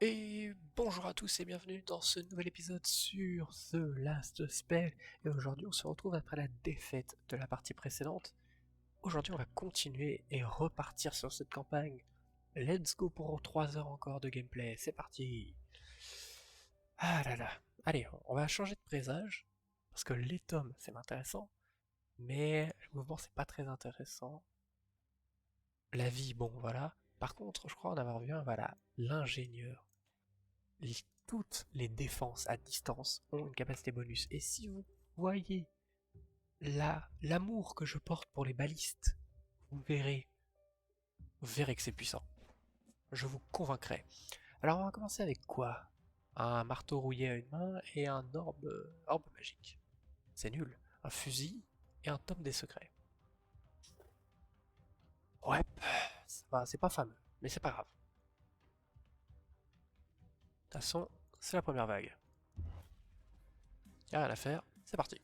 Et bonjour à tous et bienvenue dans ce nouvel épisode sur The Last Spell. Et aujourd'hui on se retrouve après la défaite de la partie précédente. Aujourd'hui on va continuer et repartir sur cette campagne. Let's go pour 3 heures encore de gameplay, c'est parti. Ah là là. Allez, on va changer de présage. Parce que les tomes c'est intéressant. Mais le mouvement c'est pas très intéressant. La vie, bon voilà. Par contre je crois en avoir vu un, voilà, l'ingénieur. Toutes les défenses à distance ont une capacité bonus. Et si vous voyez l'amour que je porte pour les balistes, vous verrez que c'est puissant. Je vous convaincrai. Alors on va commencer avec quoi? Un marteau rouillé à une main et un orbe magique. C'est nul. Un fusil et un tome des secrets. Ouais, c'est pas fameux, mais c'est pas grave. De toute façon, c'est la première vague. Y'a rien à faire, c'est parti.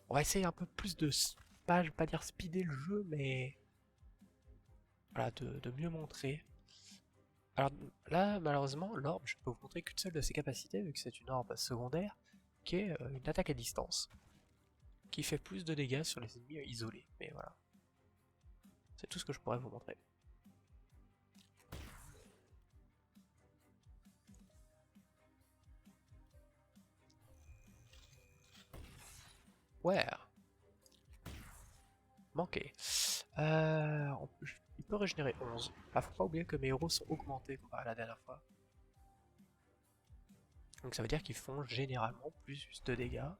On va essayer un peu plus de, pas, je vais pas dire speeder le jeu, mais voilà, de mieux montrer. Alors là, malheureusement, l'orbe, je peux vous montrer qu'une seule de ses capacités, vu que c'est une orbe secondaire, qui est une attaque à distance, qui fait plus de dégâts sur les ennemis isolés. Mais voilà, c'est tout ce que je pourrais vous montrer. Ouais, manqué. Il peut régénérer 11. Ah, faut pas oublier que mes héros sont augmentés comparé à la dernière fois. Donc ça veut dire qu'ils font généralement plus de dégâts,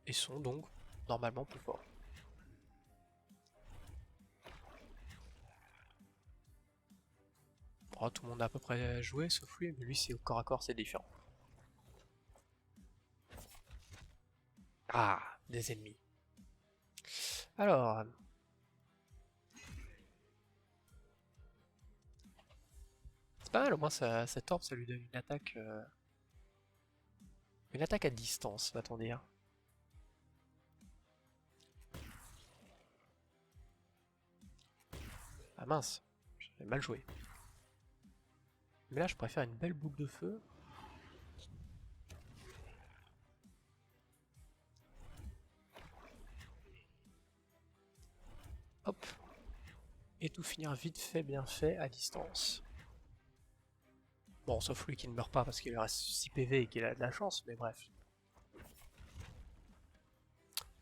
et sont donc normalement plus forts. Oh, tout le monde a à peu près joué sauf lui, mais lui c'est au corps à corps, c'est différent. Ah, des ennemis. Alors, c'est pas mal, au moins cet orbe ça lui donne une attaque à distance, va-t-on dire. Ah mince, j'ai mal joué. Mais là je préfère une belle boule de feu. Hop. Et tout finir vite fait, bien fait, à distance. Bon, sauf lui qui ne meurt pas parce qu'il lui reste 6 PV et qu'il a de la chance, mais bref. Il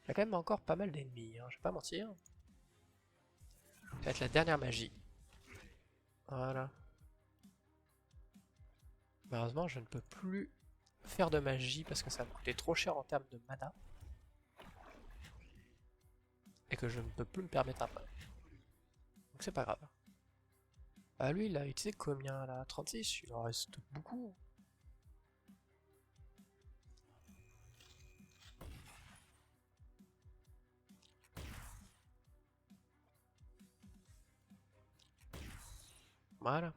y a quand même encore pas mal d'ennemis, hein, je vais pas mentir. Ça va être la dernière magie. Voilà. Malheureusement, je ne peux plus faire de magie parce que ça me coûtait trop cher en termes de mana. Et que je ne peux plus me permettre un peu. Donc c'est pas grave. Ah lui, il a utilisé combien là? 36? Il en reste beaucoup. Voilà.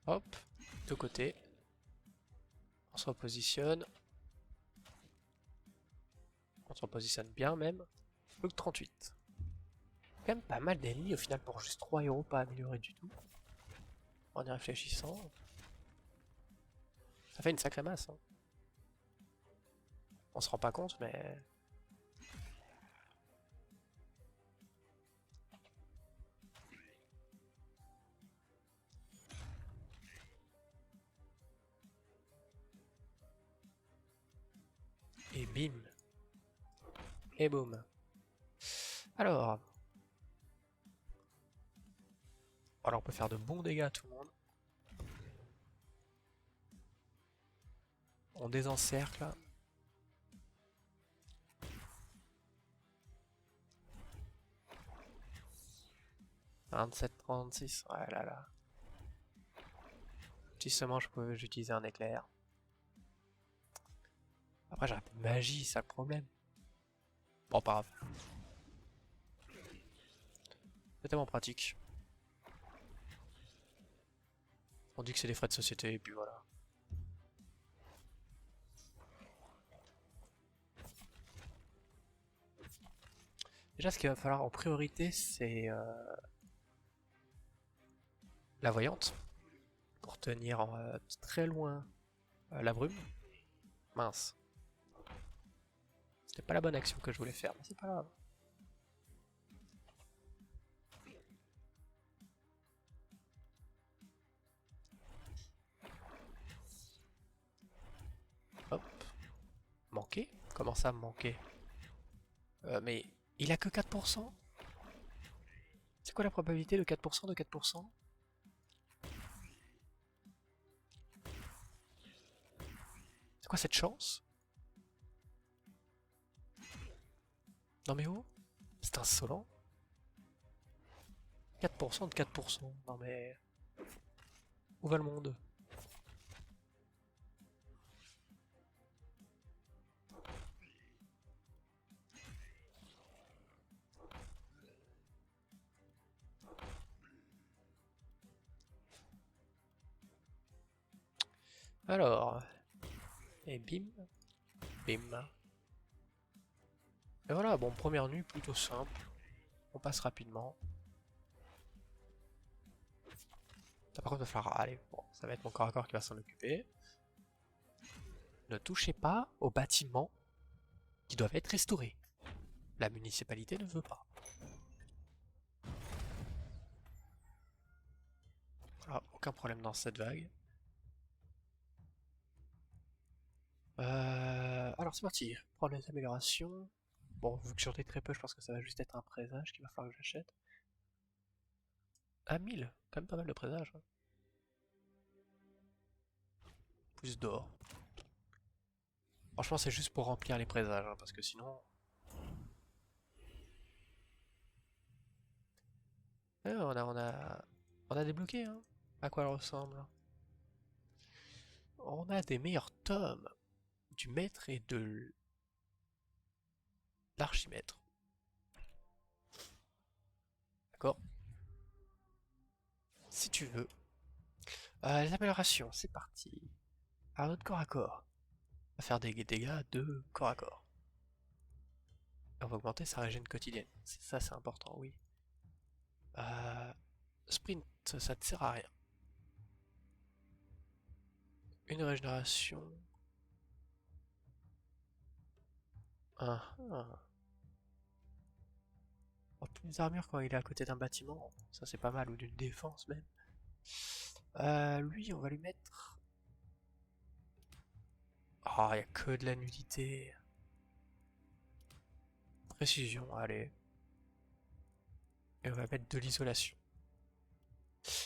Hop, de côté. On se repositionne. On se repositionne bien même. Plus que 38. Quand même pas mal d'ennemis au final pour juste 3 héros pas améliorés du tout. En y réfléchissant. Ça fait une sacrée masse. Hein. On se rend pas compte mais... Et bim. Et boum. Alors... Alors on peut faire de bons dégâts à tout le monde. On désencercle. 27-36, ouais là là. Si seulement j'utilisais un éclair. Après j'aurais pas de magie, c'est ça le problème. Bon, pas grave. C'est tellement pratique. On dit que c'est des frais de société et puis voilà. Déjà, ce qu'il va falloir en priorité, c'est la voyante, pour tenir très loin la brume. Mince. C'était pas la bonne action que je voulais faire, mais c'est pas grave. Hop. Manqué? Comment ça, manqué? Mais il a que 4%? C'est quoi la probabilité de 4% de 4%? C'est quoi cette chance? Non mais où? C'est insolent. 4% de 4%. Non mais... Où va le monde? Alors... Et bim, bim. Et voilà, bon, première nuit plutôt simple. On passe rapidement. Par contre, il va falloir... Allez, bon, ça va être mon corps à corps qui va s'en occuper. Ne touchez pas aux bâtiments qui doivent être restaurés. La municipalité ne veut pas. Voilà, aucun problème dans cette vague. Alors c'est parti, prendre les améliorations. Bon, vu que j'en ai très peu, je pense que ça va juste être un présage qu'il va falloir que j'achète. Ah, 1000, quand même pas mal de présages, hein. Plus d'or. Franchement, c'est juste pour remplir les présages, hein, parce que sinon... On a débloqué, hein. À quoi elle ressemble? On a des meilleurs tomes du maître et de l'archimètre. D'accord? Si tu veux. Les améliorations, c'est parti. Alors, notre corps à corps. On va faire des dégâts de corps à corps. On va augmenter sa régène quotidienne. Ça, c'est important, oui. Euh, Sprint, ça te sert à rien. Une régénération. Ah, ah. Oh, plus d'armure quand il est à côté d'un bâtiment. Ça, c'est pas mal, ou d'une défense même. Lui, on va lui mettre... Ah, il n'y a que de la nudité. Précision, allez. Et on va mettre de l'isolation.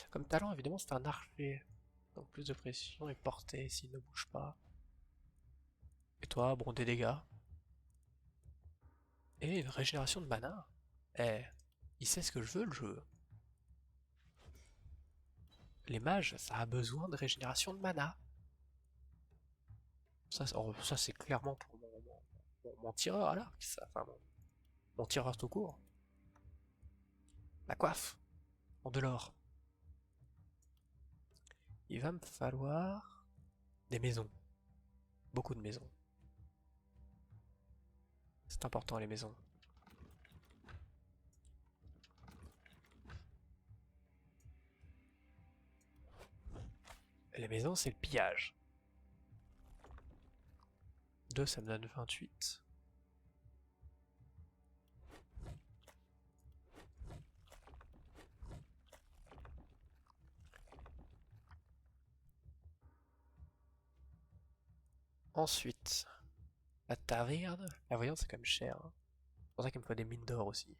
Comme talent, évidemment, c'est un archer. Donc plus de pression et portée s'il ne bouge pas. Et toi, bon, des dégâts. Et une régénération de mana. Eh, il sait ce que je veux, le jeu. Les mages, ça a besoin de régénération de mana. Ça c'est clairement pour mon tireur à l'arc, ça. Enfin, mon tireur tout court. La coiffe. En de l'or. Il va me falloir des maisons. Beaucoup de maisons. C'est important, les maisons. Les maisons, c'est le pillage. 2, ça me donne 28. Ensuite, la taverne. La voyante, c'est quand même cher, hein. C'est pour ça qu'il me faut des mines d'or aussi.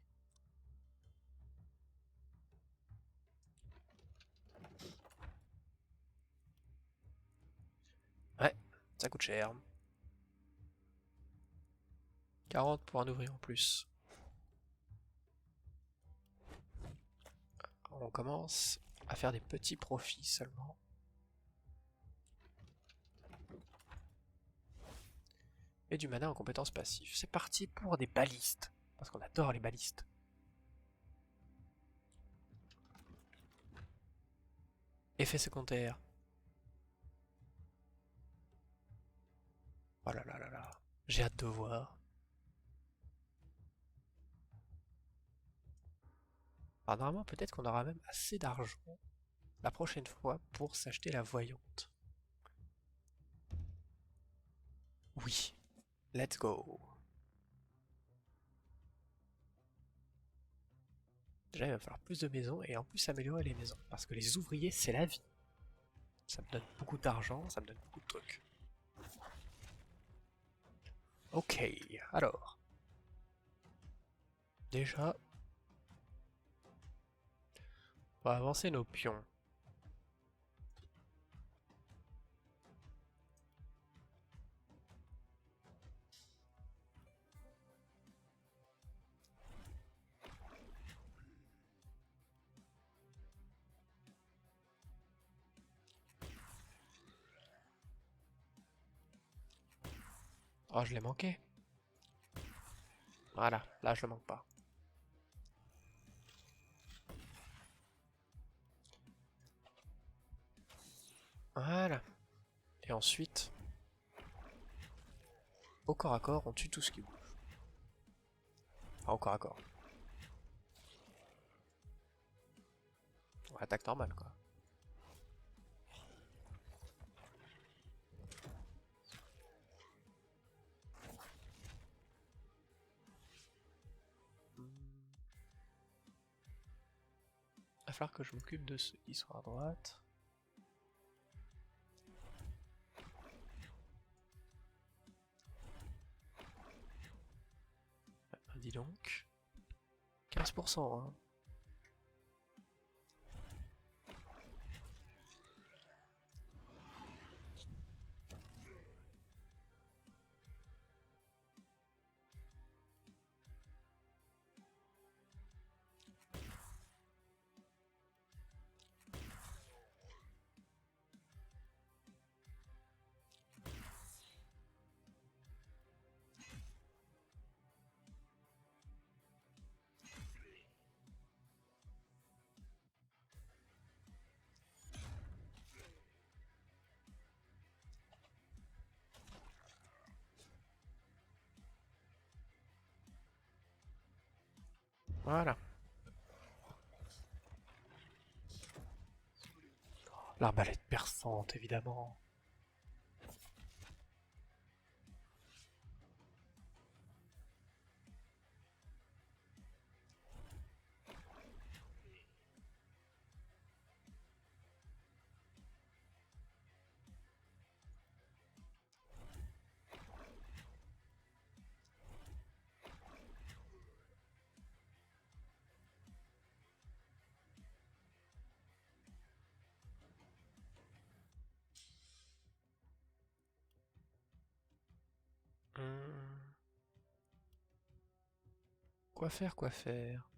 Ouais, ça coûte cher. 40 pour un ouvrier en plus. On commence à faire des petits profits seulement. Et du mana en compétences passives. C'est parti pour des balistes. Parce qu'on adore les balistes. Effet secondaire. Oh là là là là. J'ai hâte de voir. Alors normalement, peut-être qu'on aura même assez d'argent la prochaine fois pour s'acheter la voyante. Oui, let's go. Déjà, il va falloir plus de maisons et en plus améliorer les maisons. Parce que les ouvriers, c'est la vie. Ça me donne beaucoup d'argent, ça me donne beaucoup de trucs. Ok, alors. Déjà, on va avancer nos pions. Oh, je l'ai manqué. Voilà, là je le manque pas. Voilà. Et ensuite, au corps à corps, on tue tout ce qui bouge. Enfin, au corps à corps. On attaque normale, quoi. Il va falloir que je m'occupe de ceux qui sont à droite. Dis donc. 15%, hein. Voilà. L'arbalète perçante, évidemment. Hmm. Quoi faire, quoi faire?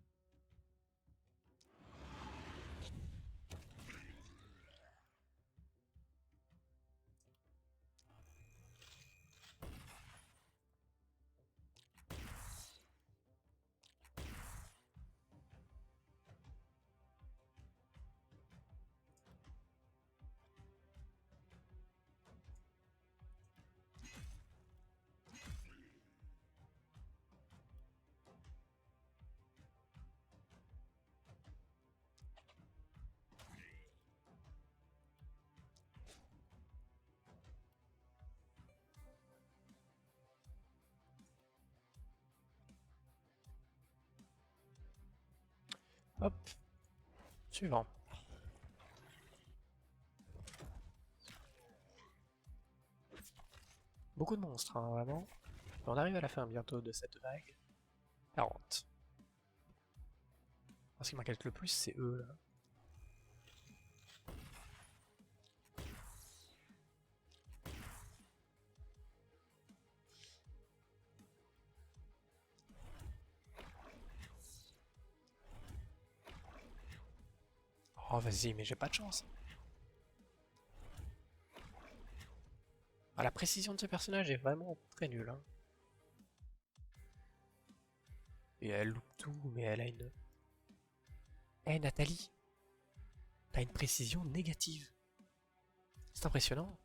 Hop. Suivant. Beaucoup de monstres, hein, vraiment. On arrive à la fin bientôt de cette vague. 40. Ce qui m'inquiète le plus, c'est eux, là. Oh, vas-y, mais j'ai pas de chance. Ah, la précision de ce personnage est vraiment très nulle, hein. Et elle loupe tout, mais elle a une... Eh, Nathalie, t'as une précision négative. C'est impressionnant.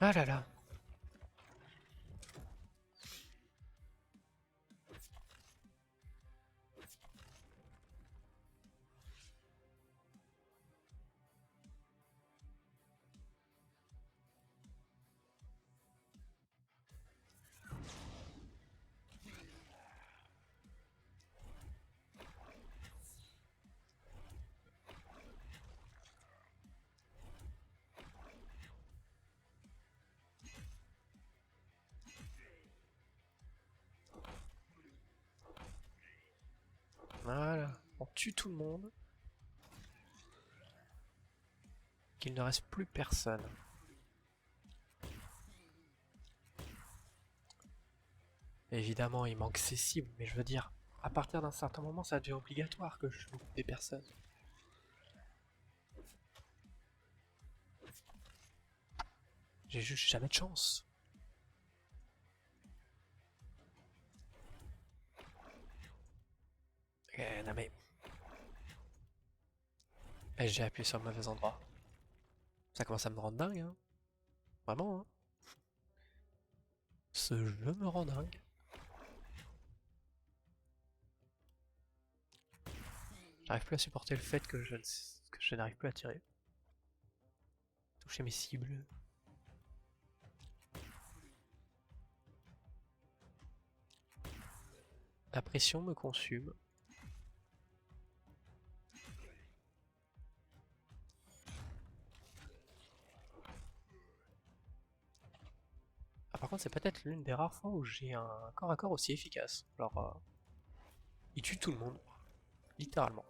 Ah là là. Voilà. On tue tout le monde. Qu'il ne reste plus personne. Évidemment, il manque ses cibles, mais je veux dire, à partir d'un certain moment, ça devient obligatoire que je loupe des personnes. J'ai juste jamais de chance. Non mais... J'ai appuyé sur le mauvais endroit. Ça commence à me rendre dingue, hein. Vraiment, hein. Ce jeu me rend dingue. J'arrive plus à supporter le fait que je n'arrive plus à tirer. Toucher mes cibles. La pression me consume. Ah, par contre, c'est peut-être l'une des rares fois où j'ai un corps à corps aussi efficace. Alors, il tue tout le monde. Littéralement.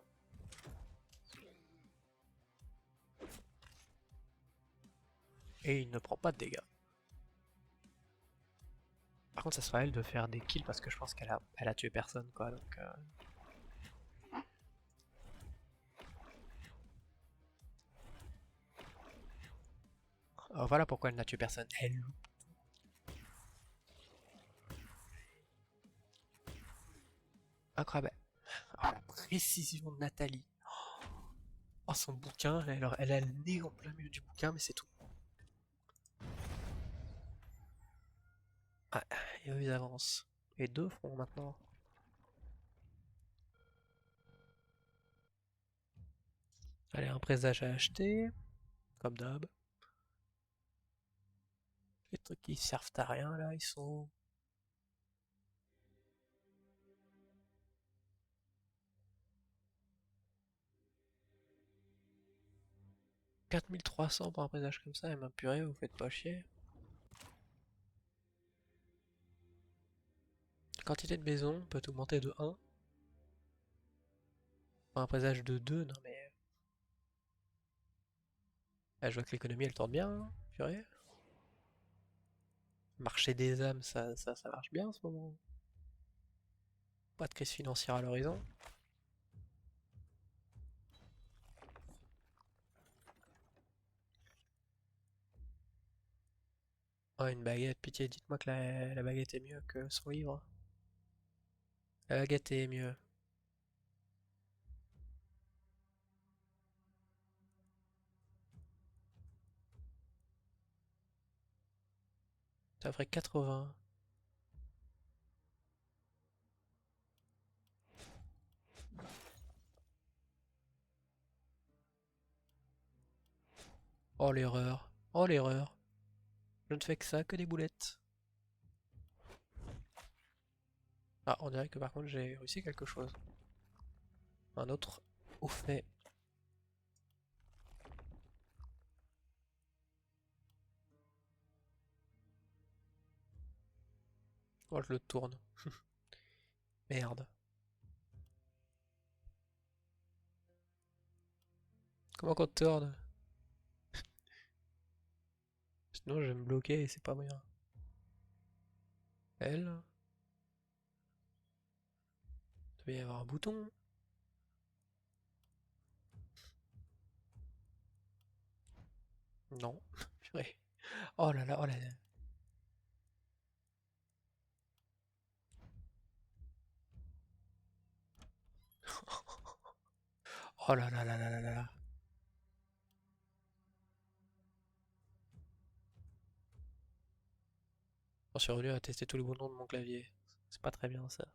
Et il ne prend pas de dégâts. Par contre, ça sera à elle de faire des kills parce que je pense qu'elle a tué personne, quoi. Donc, voilà pourquoi elle n'a tué personne. Elle loupe. Incroyable. Oh, la précision de Nathalie. Oh, son bouquin, elle a le nez en plein milieu du bouquin, mais c'est tout. Ah, et eux, ils avancent. Et deux font maintenant. Allez, un présage à acheter, comme d'hab. Les trucs qui servent à rien, là, ils sont... 4300 pour un présage comme ça, et ma purée, vous faites pas chier. Quantité de maison peut augmenter de 1. Pour un présage de 2, non mais... Ah, je vois que l'économie, elle tourne bien, hein, purée. Marché des âmes, ça marche bien en ce moment. Pas de crise financière à l'horizon. Oh, une baguette, pitié, dites-moi que la baguette est mieux que son livre. La baguette est mieux. Ça ferait 80. Oh l'erreur. Oh l'erreur. Je ne fais que ça, que des boulettes. Ah, on dirait que par contre j'ai réussi quelque chose. Un autre au fait. Oh, je le tourne. Merde. Comment qu'on tourne? Sinon je vais me bloquer et c'est pas bien. Elle. Il devait y avoir un bouton. Non. Purée. Oh là là, oh là là. Oh là là là là là là. J'en suis revenu à tester tous les boutons de mon clavier. C'est pas très bien ça.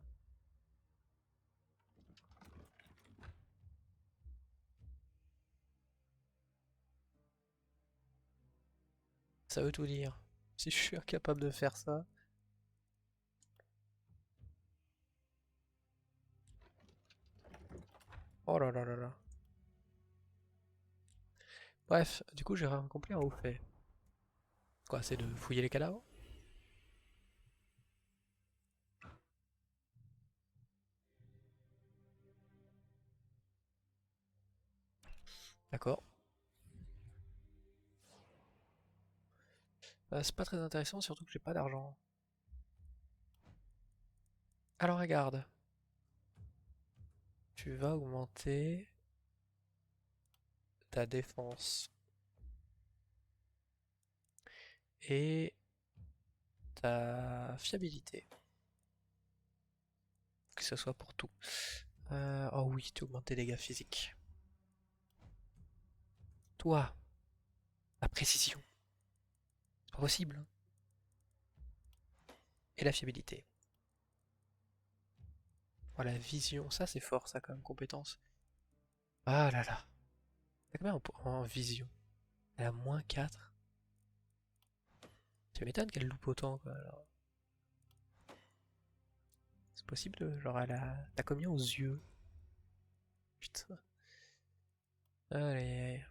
Ça veut tout dire. Si je suis incapable de faire ça. Oh là là là là. Bref, du coup j'ai rien compris en haut fait. Quoi, c'est de fouiller les cadavres? D'accord. C'est pas très intéressant, surtout que j'ai pas d'argent. Alors regarde, tu vas augmenter ta défense et ta fiabilité. Que ce soit pour tout. Oh oui, tu augmentes tes dégâts physiques. Toi, la précision. C'est pas possible, hein. Et la fiabilité. Voilà, vision. Ça, c'est fort, ça, comme compétence. Ah là là. T'as combien en vision? Elle a moins 4. Tu m'étonnes qu'elle loupe autant, quoi. C'est possible, genre, elle a. T'as combien aux yeux? Putain. Allez.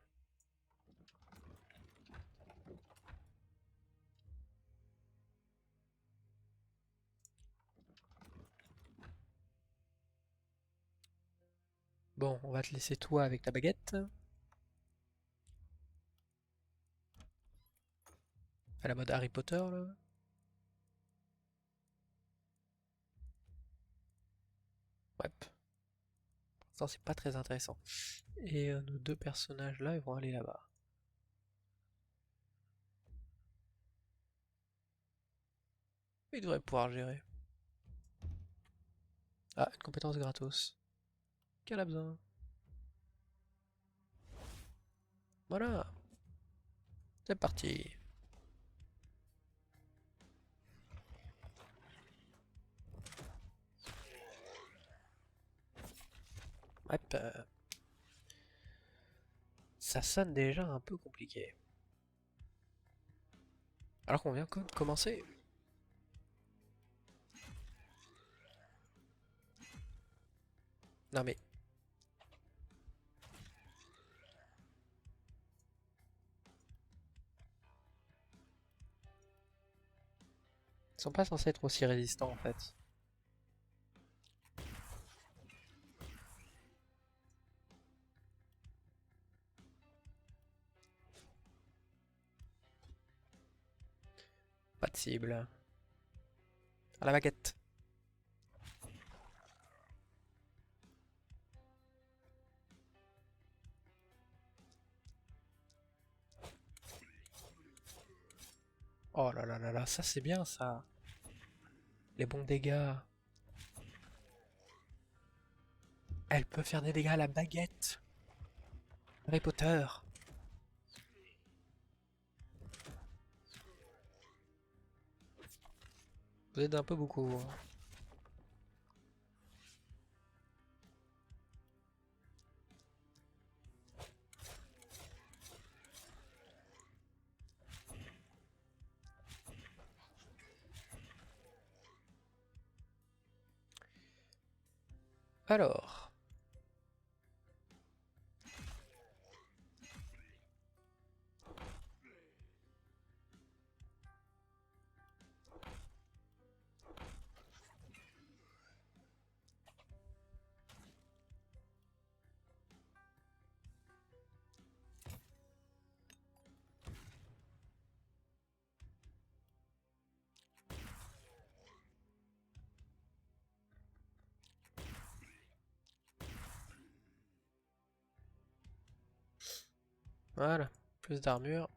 Bon, on va te laisser toi avec ta baguette. À la mode Harry Potter, là. Ouais. Ça, c'est pas très intéressant. Et nos deux personnages là, ils vont aller là-bas. Ils devraient pouvoir gérer. Ah, une compétence gratos. Qu'elle a besoin? Voilà, c'est parti. Hop, ça sonne déjà un peu compliqué. Alors qu'on vient de commencer. Non mais, ils sont pas censés être aussi résistants en fait. Pas de cible. À la baguette. Oh là là là là, ça c'est bien ça. Les bons dégâts. Elle peut faire des dégâts à la baguette. Harry Potter. Vous êtes un peu beaucoup, hein. Alors. Voilà. Plus d'armure.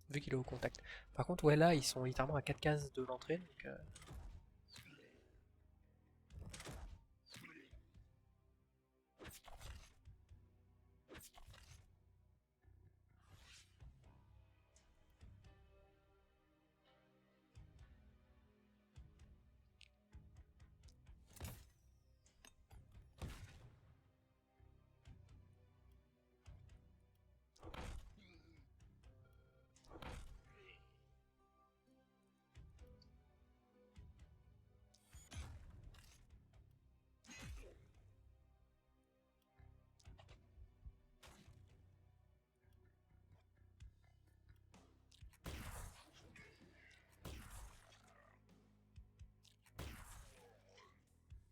Vu qu'il est au contact. Par contre, ouais, là, ils sont littéralement à 4 cases de l'entrée. Donc,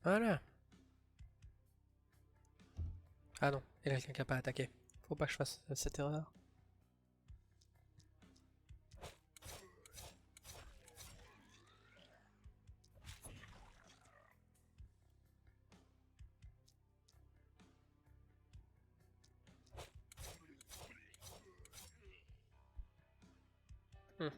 Voilà. Ah non, il y a quelqu'un qui a pas attaqué. Faut pas que je fasse cette erreur. Hmm.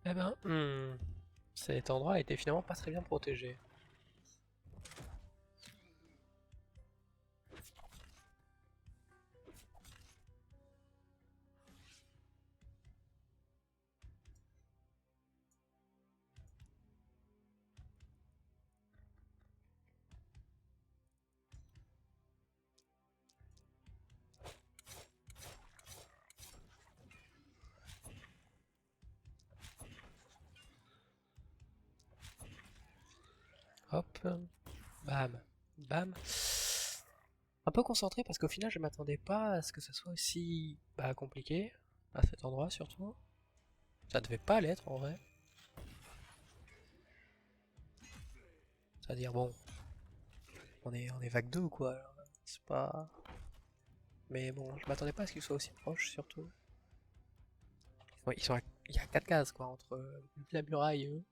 Eh ben, cet endroit était finalement pas très bien protégé. Hop, bam, bam. Un peu concentré parce qu'au final je m'attendais pas à ce que ça soit aussi compliqué, à cet endroit surtout. Ça devait pas l'être en vrai. C'est-à-dire bon, on est vague 2 ou quoi, alors, c'est pas. Mais bon, je m'attendais pas à ce qu'ils soient aussi proches surtout. Ouais, il y a 4 cases quoi entre la muraille et eux.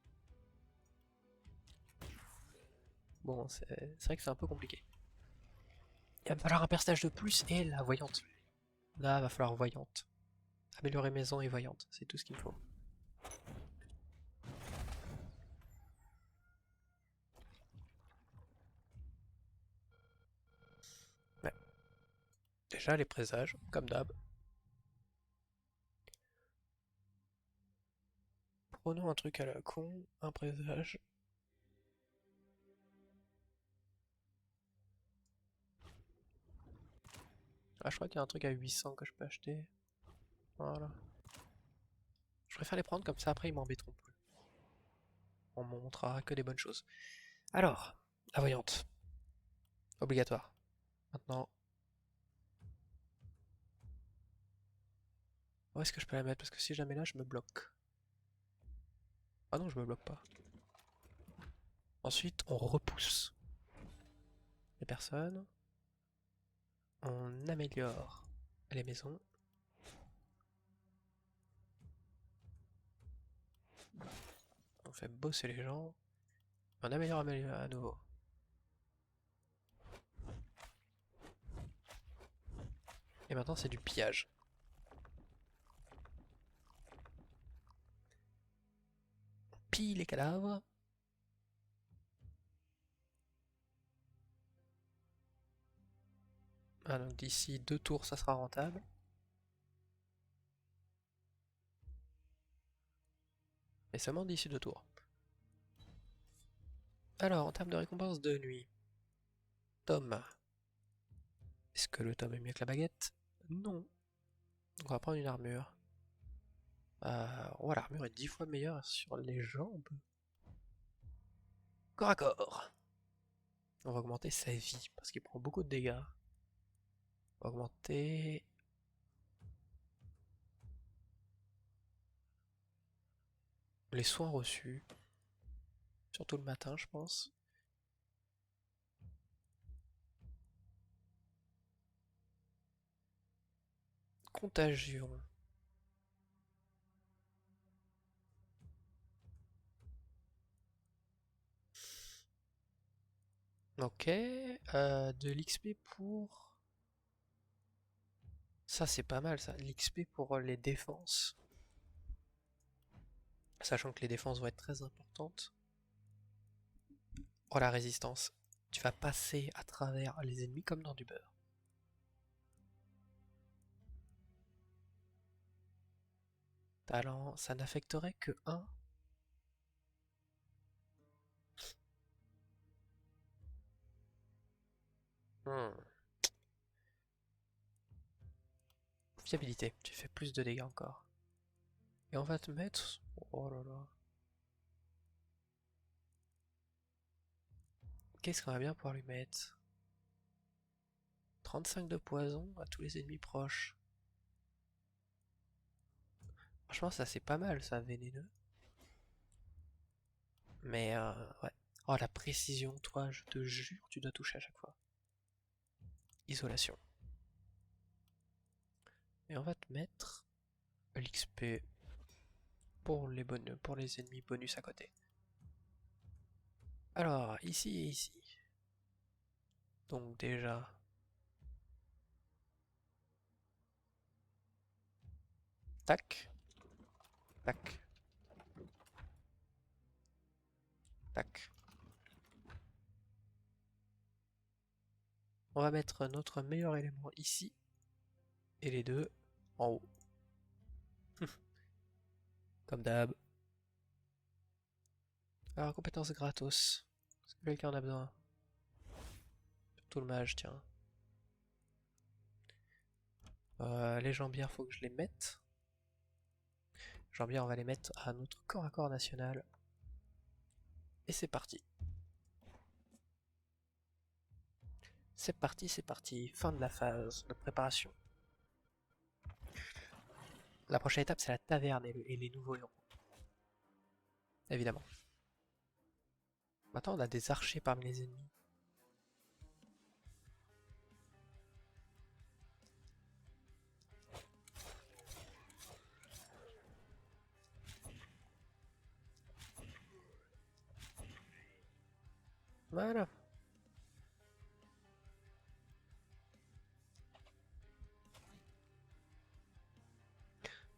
Bon, c'est vrai que c'est un peu compliqué. Il va me falloir un personnage de plus et la voyante. Là, va falloir voyante. Améliorer maison et voyante, c'est tout ce qu'il faut. Ouais. Déjà les présages, comme d'hab. Prenons un truc à la con, un présage. Ah, je crois qu'il y a un truc à 800 que je peux acheter. Voilà. Je préfère les prendre comme ça, après ils m'embêteront plus. On me montrera que des bonnes choses. Alors, la voyante. Obligatoire. Maintenant, où est-ce que je peux la mettre? Parce que si jamais là, je me bloque. Ah non, je me bloque pas. Ensuite, on repousse les personnes. On améliore les maisons. On fait bosser les gens. On améliore à nouveau. Et maintenant, c'est du pillage. On pille les cadavres. Ah, donc d'ici 2 tours, ça sera rentable. Et seulement d'ici 2 tours. Alors, en termes de récompense de nuit. Tom. Est-ce que le tome est mieux que la baguette? Non. On va prendre une armure. Oh, l'armure est 10 fois meilleure sur les jambes. Corps à corps. On va augmenter sa vie parce qu'il prend beaucoup de dégâts. On va augmenter les soins reçus. Surtout le matin, je pense. Contagion. Ok, de l'XP pour... Ça c'est pas mal ça, l'XP pour les défenses. Sachant que les défenses vont être très importantes. Oh la résistance. Tu vas passer à travers les ennemis comme dans du beurre. Talent, ça n'affecterait que 1. Fiabilité, tu fais plus de dégâts encore. Et on va te mettre... Oh là là. Qu'est-ce qu'on va bien pouvoir lui mettre? 35 de poison à tous les ennemis proches. Franchement, ça c'est pas mal, ça, vénéneux. Mais ouais. Oh, la précision, toi, je te jure, tu dois toucher à chaque fois. Isolation. Et on va te mettre l'XP pour les ennemis bonus à côté. Alors, ici et ici. Donc déjà... Tac. Tac. Tac. On va mettre notre meilleur élément ici. Et les deux en haut. Comme d'hab. Alors, compétences gratos. Est-ce que quelqu'un en a besoin? Surtout le mage, tiens. Les jambières, faut que je les mette. Jambières, on va les mettre à notre corps à corps national. Et c'est parti. C'est parti, c'est parti. Fin de la phase de préparation. La prochaine étape, c'est la taverne et les nouveaux héros. Évidemment. Maintenant, on a des archers parmi les ennemis. Voilà.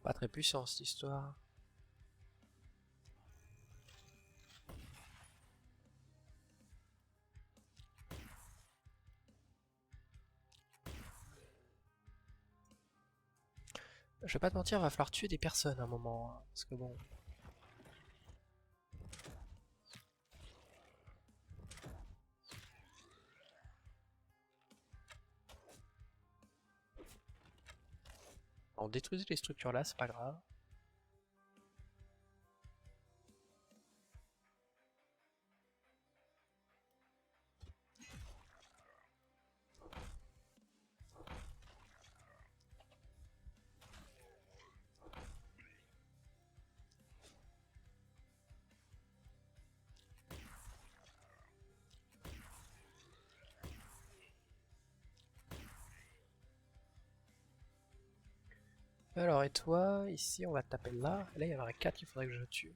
Pas très puissant cette histoire. Je vais pas te mentir, va falloir tuer des personnes à un moment. Hein, parce que bon. On détruisait les structures là, c'est pas grave. Alors, et toi, ici, on va taper là. Là, il y en aurait 4 qu'il faudrait que je tue.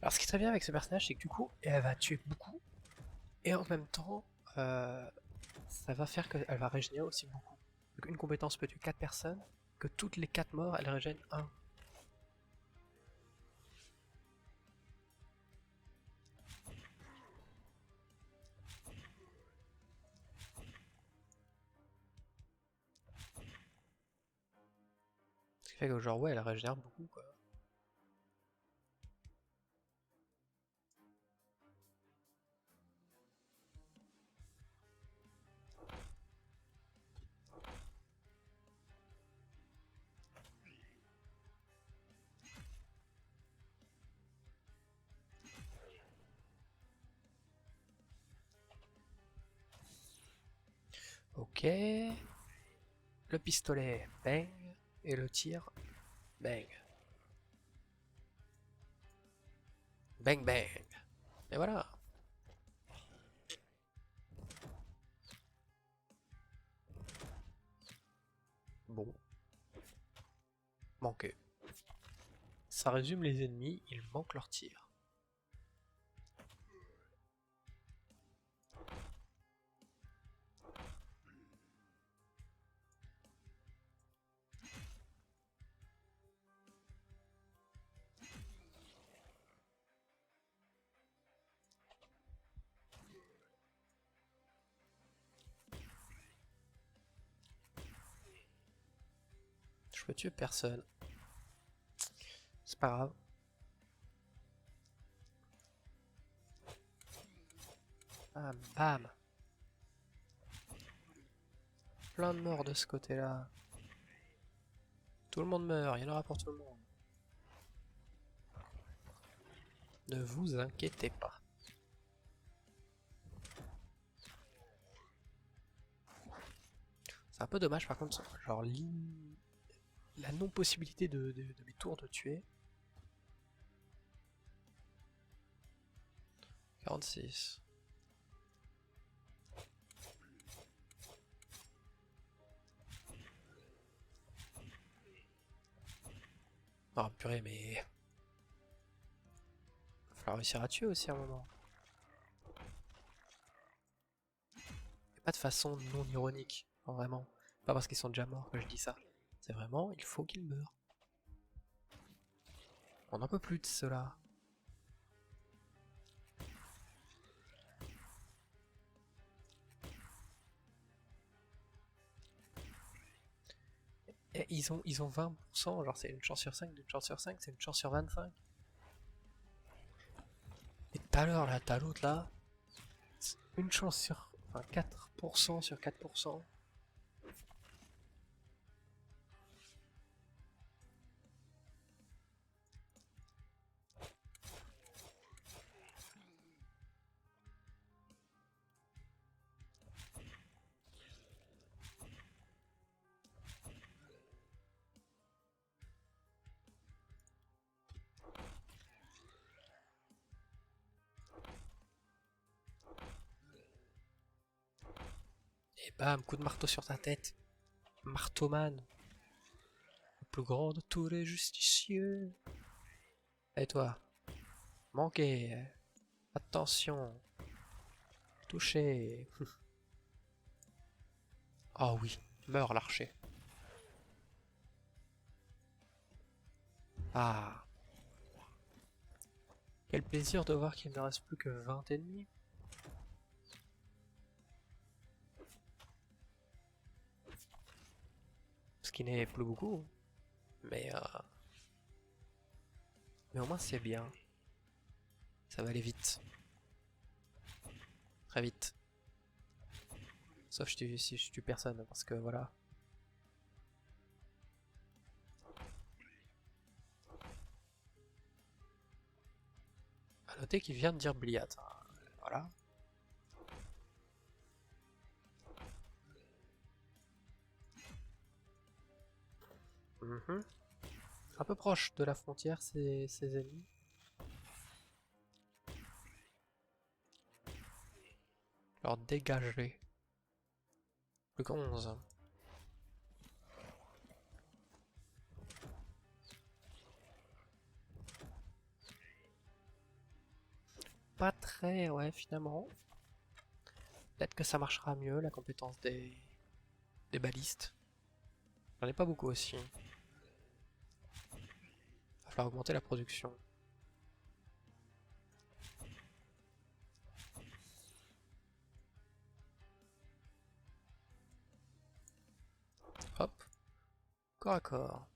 Alors, ce qui est très bien avec ce personnage, c'est que du coup, elle va tuer beaucoup. Et en même temps, ça va faire qu'elle va régénérer aussi beaucoup. Donc, une compétence peut tuer 4 personnes, que toutes les 4 morts, elle régène 1. Ce qui fait que, genre, ouais, elle régénère beaucoup, quoi. Ok. Le pistolet, bang. Et le tir, bang. Bang bang. Et voilà. Bon, manqué. Ça résume les ennemis, ils manquent leur tir. Je peux tuer personne. C'est pas grave. Bam, bam. Plein de morts de ce côté-là. Tout le monde meurt, il y en aura pour tout le monde. Ne vous inquiétez pas. C'est un peu dommage par contre, genre la non-possibilité de mes tours de tuer. 46. Oh purée, mais... Il va falloir réussir à tuer aussi à un moment. Et pas de façon non ironique, vraiment. Pas parce qu'ils sont déjà morts que je dis ça. C'est vraiment, il faut qu'ils meurent. On n'en peut plus de cela. Et ils ont 20%, genre c'est une chance sur 5, d'une chance sur 5, c'est une chance sur 25. Et tout à l'heure là, t'as l'autre là, une chance sur... Enfin 4% sur 4%. Et bam, coup de marteau sur ta tête. Marteauman, le plus grand de tous les justiciers. Et toi, manqué. Attention. Touché. Ah oh oui, meurs l'archer. Ah. Quel plaisir de voir qu'il ne reste plus que 20 ennemis. Ce qui n'est plus beaucoup. Mais, mais au moins c'est bien. Ça va aller vite. Très vite. Sauf si je tue personne, parce que voilà. A noter qu'il vient de dire Bliat. Voilà. Un peu proche de la frontière, ces ennemis. Alors dégagez. Plus que 11. Pas très, ouais, finalement. Peut-être que ça marchera mieux, la compétence des balistes. J'en ai pas beaucoup aussi. Va falloir augmenter la production. Hop. Corps à corps.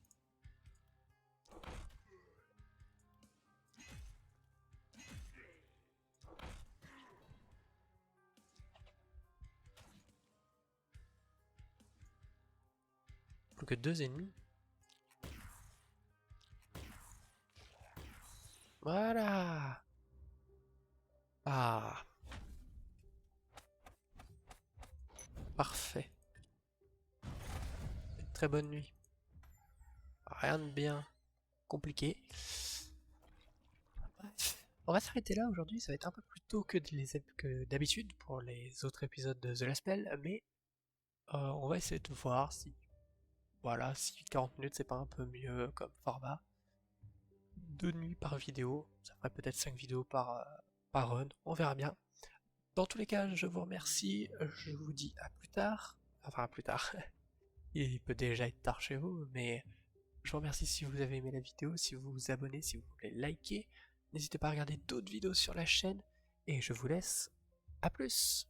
Plus que 2 ennemis. Voilà. Ah. Parfait. Une très bonne nuit. Rien de bien compliqué. Bref. On va s'arrêter là aujourd'hui, ça va être un peu plus tôt que d'habitude pour les autres épisodes de The Last Spell, mais on va essayer de voir si, voilà, si 40 minutes c'est pas un peu mieux comme format. 2 nuits par vidéo, ça ferait peut-être 5 vidéos par run, on verra bien. Dans tous les cas, je vous remercie, je vous dis à plus tard, enfin à plus tard, il peut déjà être tard chez vous, mais je vous remercie si vous avez aimé la vidéo, si vous vous abonnez, si vous voulez liker, n'hésitez pas à regarder d'autres vidéos sur la chaîne, et je vous laisse, à plus!